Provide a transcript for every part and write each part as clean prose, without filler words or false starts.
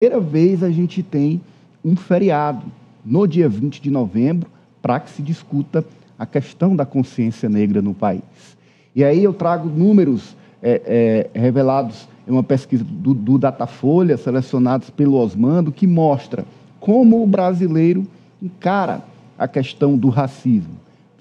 Primeira vez a gente tem um feriado no dia 20 de novembro para que se discuta a questão da consciência negra no país. E aí eu trago números revelados em uma pesquisa do Datafolha, selecionados pelo Osmando, que mostra como o brasileiro encara a questão do racismo,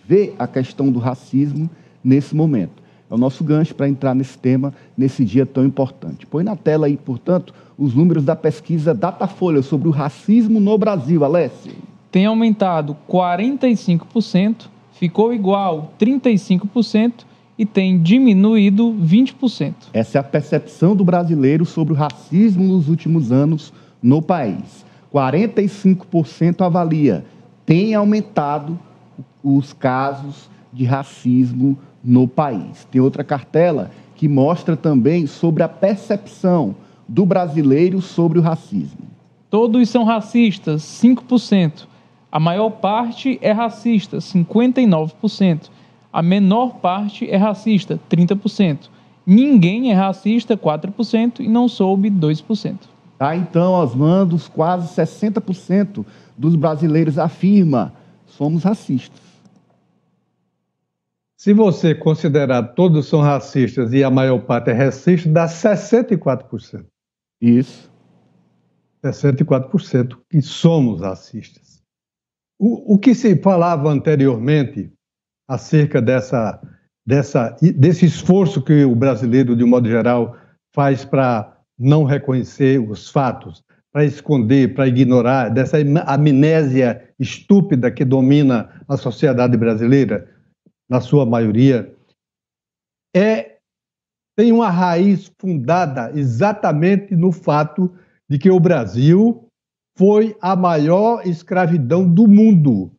vê a questão do racismo nesse momento. É o nosso gancho para entrar nesse tema, nesse dia tão importante. Põe na tela aí, portanto, os números da pesquisa Datafolha sobre o racismo no Brasil. Alessio. Tem aumentado 45%, ficou igual 35% e tem diminuído 20%. Essa é a percepção do brasileiro sobre o racismo nos últimos anos no país. 45% avalia, tem aumentado os casos de racismo no país. Tem outra cartela que mostra também sobre a percepção do brasileiro sobre o racismo. Todos são racistas, 5%. A maior parte é racista, 59%. A menor parte é racista, 30%. Ninguém é racista, 4%. E não soube, 2%. Tá, então, Osmando, quase 60% dos brasileiros afirma somos racistas. Se você considerar todos são racistas e a maior parte é racista, dá 64%. Isso. 64% que somos racistas. O que se falava anteriormente acerca desse esforço que o brasileiro, de um modo geral, faz para não reconhecer os fatos, para esconder, para ignorar, dessa amnésia estúpida que domina a sociedade brasileira, na sua maioria, tem uma raiz fundada exatamente no fato de que o Brasil foi a maior escravidão do mundo,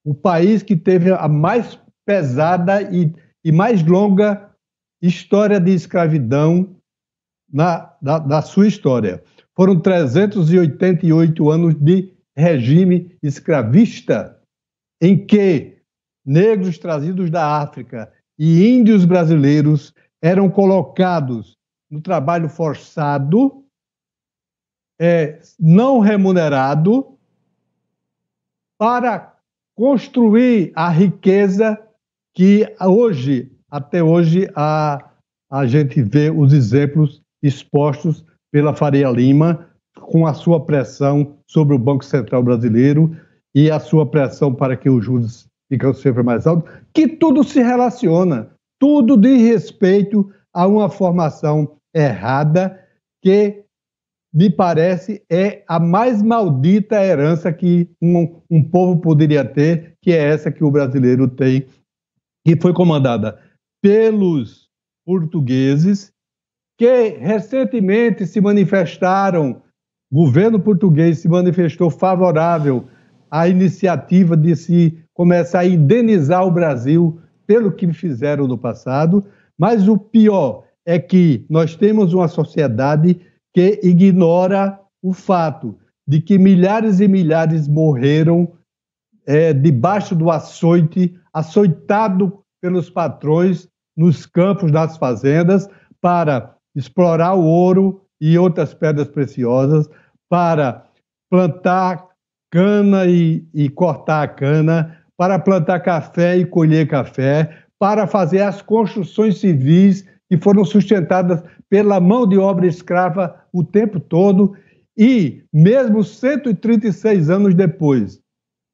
o país que teve a mais pesada e mais longa história de escravidão da sua história. Foram 388 anos de regime escravista, em que negros trazidos da África e índios brasileiros eram colocados no trabalho forçado, não remunerado, para construir a riqueza que hoje, até hoje, a gente vê os exemplos expostos pela Faria Lima, com a sua pressão sobre o Banco Central brasileiro e a sua pressão para que os juros ficam sempre mais altos, que tudo se relaciona, tudo diz respeito a uma formação errada que, me parece, é a mais maldita herança que um povo poderia ter, que é essa que o brasileiro tem, que foi comandada pelos portugueses, que recentemente se manifestaram, o governo português se manifestou favorável à iniciativa de se começar a indenizar o Brasil pelo que fizeram no passado, mas o pior é que nós temos uma sociedade que ignora o fato de que milhares e milhares morreram debaixo do açoite, açoitado pelos patrões nos campos das fazendas para explorar o ouro e outras pedras preciosas, para plantar cana e cortar a cana, para plantar café e colher café, para fazer as construções civis que foram sustentadas pela mão de obra escrava o tempo todo, e mesmo 136 anos depois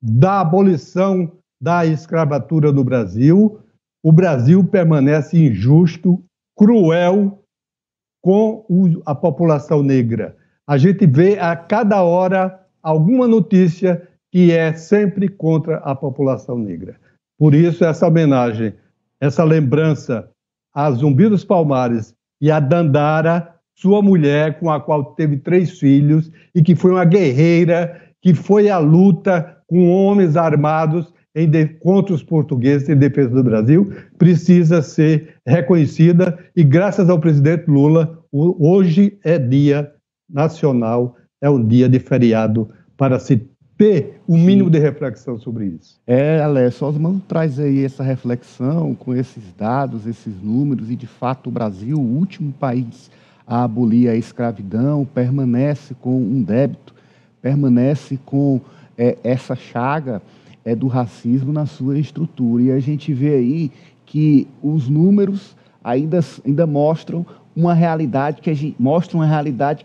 da abolição da escravatura no Brasil, o Brasil permanece injusto, cruel com a população negra. A gente vê a cada hora alguma notícia que é sempre contra a população negra. Por isso, essa homenagem, essa lembrança a Zumbi dos Palmares e a Dandara, sua mulher, com a qual teve 3 filhos, e que foi uma guerreira, que foi à luta com homens armados contra os portugueses em defesa do Brasil, precisa ser reconhecida, e graças ao presidente Lula, hoje é dia nacional, é um dia de feriado para se ter um mínimo de reflexão sobre isso. Alessio, Osmando traz aí essa reflexão com esses dados, esses números, e de fato o Brasil, o último país a abolir a escravidão, permanece com um débito, permanece com essa chaga do racismo na sua estrutura. E a gente vê aí que os números ainda mostram uma realidade que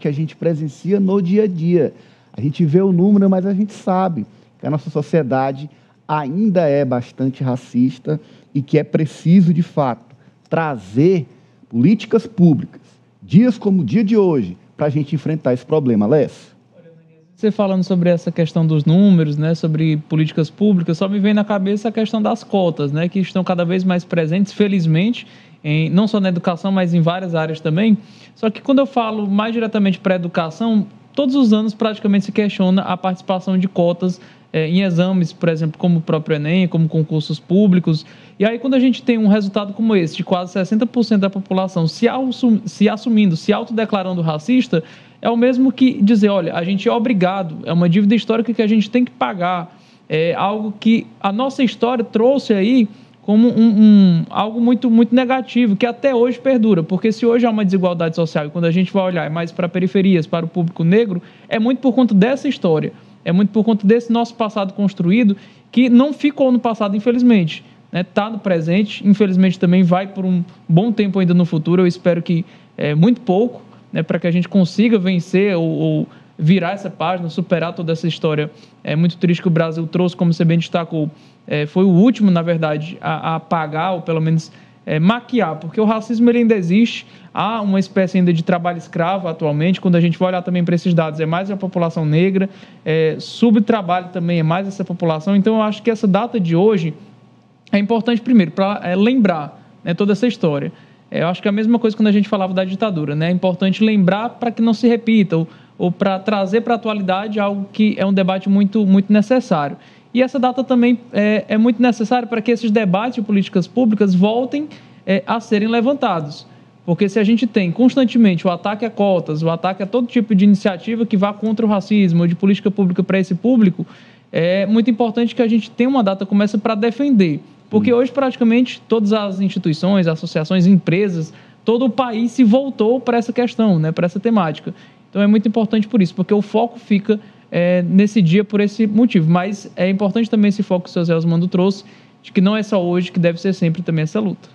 a gente presencia no dia a dia. A gente vê o número, mas a gente sabe que a nossa sociedade ainda é bastante racista e que é preciso, de fato, trazer políticas públicas, dias como o dia de hoje, para a gente enfrentar esse problema. Lécio? Você falando sobre essa questão dos números, né, sobre políticas públicas, só me vem na cabeça a questão das cotas, né, que estão cada vez mais presentes, felizmente, não só na educação, mas em várias áreas também. Só que quando eu falo mais diretamente para a educação, todos os anos praticamente se questiona a participação de cotas em exames, por exemplo, como o próprio Enem, como concursos públicos. E aí, quando a gente tem um resultado como esse, de quase 60% da população se assumindo, se autodeclarando racista, é o mesmo que dizer, olha, a gente é obrigado, é uma dívida histórica que a gente tem que pagar, é algo que a nossa história trouxe aí como algo muito, muito negativo, que até hoje perdura, porque se hoje há uma desigualdade social, e quando a gente vai olhar mais para periferias, para o público negro, é muito por conta dessa história, é muito por conta desse nosso passado construído, que não ficou no passado, infelizmente, está no presente, infelizmente também vai por um bom tempo ainda no futuro, eu espero que muito pouco, para que a gente consiga vencer ou virar essa página, superar toda essa história. É muito triste que o Brasil trouxe, como você bem destacou, foi o último, na verdade, a apagar, ou pelo menos maquiar, porque o racismo ele ainda existe, há uma espécie ainda de trabalho escravo atualmente, quando a gente vai olhar também para esses dados, é mais a população negra, subtrabalho também é mais essa população, então eu acho que essa data de hoje é importante, primeiro, para lembrar toda essa história. Eu acho que é a mesma coisa quando a gente falava da ditadura, né? É importante lembrar para que não se repita, ou para trazer para a atualidade algo que é um debate muito, muito necessário. E essa data também é muito necessária para que esses debates de políticas públicas voltem a serem levantados. Porque se a gente tem constantemente o ataque a cotas, o ataque a todo tipo de iniciativa que vá contra o racismo, ou de política pública para esse público, é muito importante que a gente tenha uma data como essa para defender. Porque hoje, praticamente, todas as instituições, associações, empresas, todo o país se voltou para essa questão, para essa temática. Então, é muito importante por isso, porque o foco fica nesse dia por esse motivo. Mas é importante também esse foco que o seu Zé Osmando trouxe, de que não é só hoje, que deve ser sempre também essa luta.